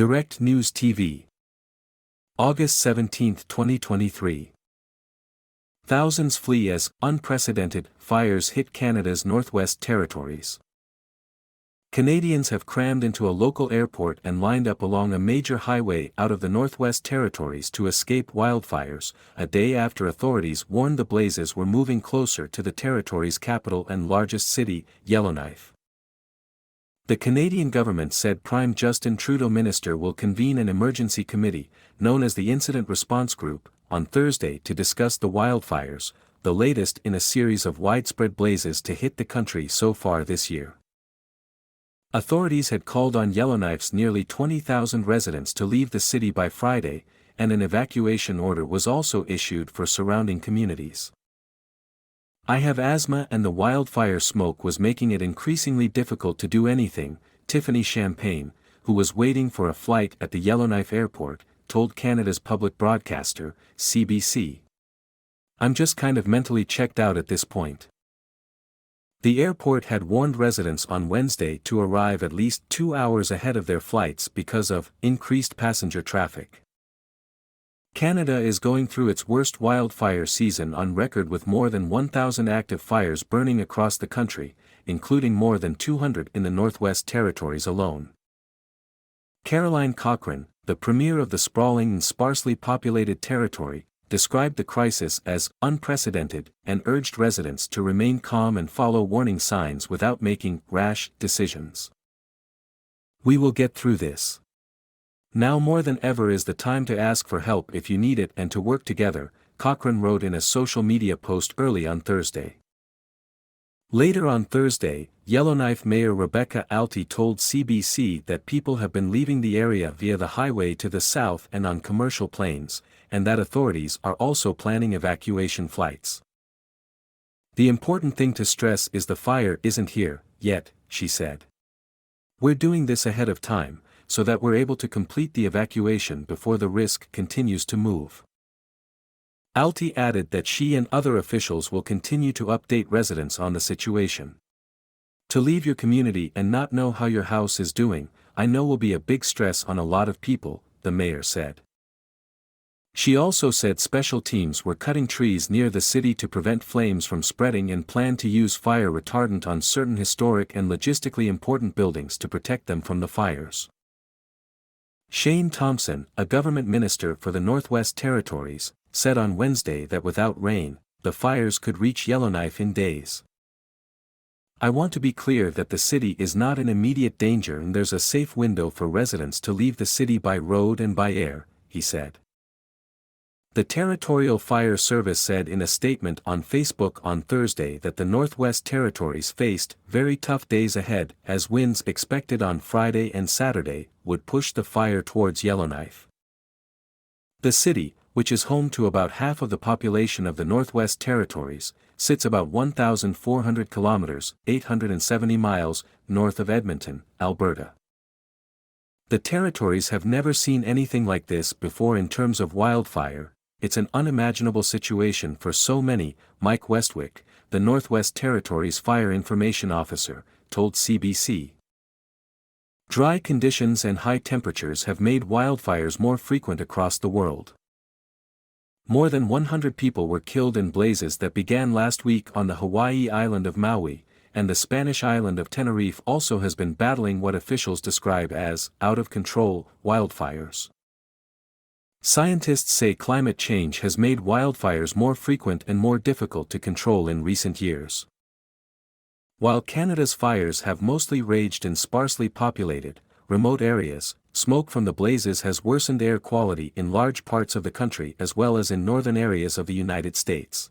Direct News TV. August 17, 2023. Thousands flee as unprecedented fires hit Canada's Northwest Territories. Canadians have crammed into a local airport and lined up along a major highway out of the Northwest Territories to escape wildfires, a day after authorities warned the blazes were moving closer to the territory's capital and largest city, Yellowknife. The Canadian government said Prime Justin Trudeau minister will convene an emergency committee, known as the Incident Response Group, on Thursday to discuss the wildfires, the latest in a series of widespread blazes to hit the country so far this year. Authorities had called on Yellowknife's nearly 20,000 residents to leave the city by Friday, and an evacuation order was also issued for surrounding communities. "I have asthma and the wildfire smoke was making it increasingly difficult to do anything," Tiffany Champagne, who was waiting for a flight at the Yellowknife Airport, told Canada's public broadcaster, CBC. "I'm just kind of mentally checked out at this point." The airport had warned residents on Wednesday to arrive at least 2 hours ahead of their flights because of increased passenger traffic. Canada is going through its worst wildfire season on record with more than 1,000 active fires burning across the country, including more than 200 in the Northwest Territories alone. Caroline Cochrane, the premier of the sprawling and sparsely populated territory, described the crisis as unprecedented and urged residents to remain calm and follow warning signs without making rash decisions. "We will get through this. Now more than ever is the time to ask for help if you need it and to work together," Cochrane wrote in a social media post early on Thursday. Later on Thursday, Yellowknife Mayor Rebecca Alty told CBC that people have been leaving the area via the highway to the south and on commercial planes, and that authorities are also planning evacuation flights. "The important thing to stress is the fire isn't here yet," she said. "We're doing this ahead of time, so that we're able to complete the evacuation before the risk continues to move." Alty added that she and other officials will continue to update residents on the situation. "To leave your community and not know how your house is doing, I know will be a big stress on a lot of people," the mayor said. She also said special teams were cutting trees near the city to prevent flames from spreading and planned to use fire retardant on certain historic and logistically important buildings to protect them from the fires. Shane Thompson, a government minister for the Northwest Territories, said on Wednesday that without rain, the fires could reach Yellowknife in days. "I want to be clear that the city is not in immediate danger and there's a safe window for residents to leave the city by road and by air," he said. The Territorial Fire Service said in a statement on Facebook on Thursday that the Northwest Territories faced very tough days ahead as winds expected on Friday and Saturday would push the fire towards Yellowknife. The city, which is home to about half of the population of the Northwest Territories, sits about 1,400 kilometers (870 miles) north of Edmonton, Alberta. The territories have never seen anything like this before in terms of wildfire. "It's an unimaginable situation for so many," Mike Westwick, the Northwest Territories Fire Information Officer, told CBC. Dry conditions and high temperatures have made wildfires more frequent across the world. More than 100 people were killed in blazes that began last week on the Hawaii island of Maui, and the Spanish island of Tenerife also has been battling what officials describe as out-of-control wildfires. Scientists say climate change has made wildfires more frequent and more difficult to control in recent years. While Canada's fires have mostly raged in sparsely populated, remote areas, smoke from the blazes has worsened air quality in large parts of the country as well as in northern areas of the United States.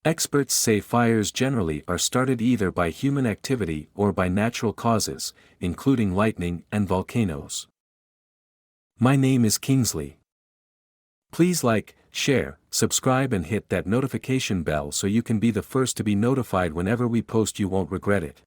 Experts say fires generally are started either by human activity or by natural causes, including lightning and volcanoes. My name is Kingsley. Please like, share, subscribe and hit that notification bell so you can be the first to be notified whenever we post. You won't regret it.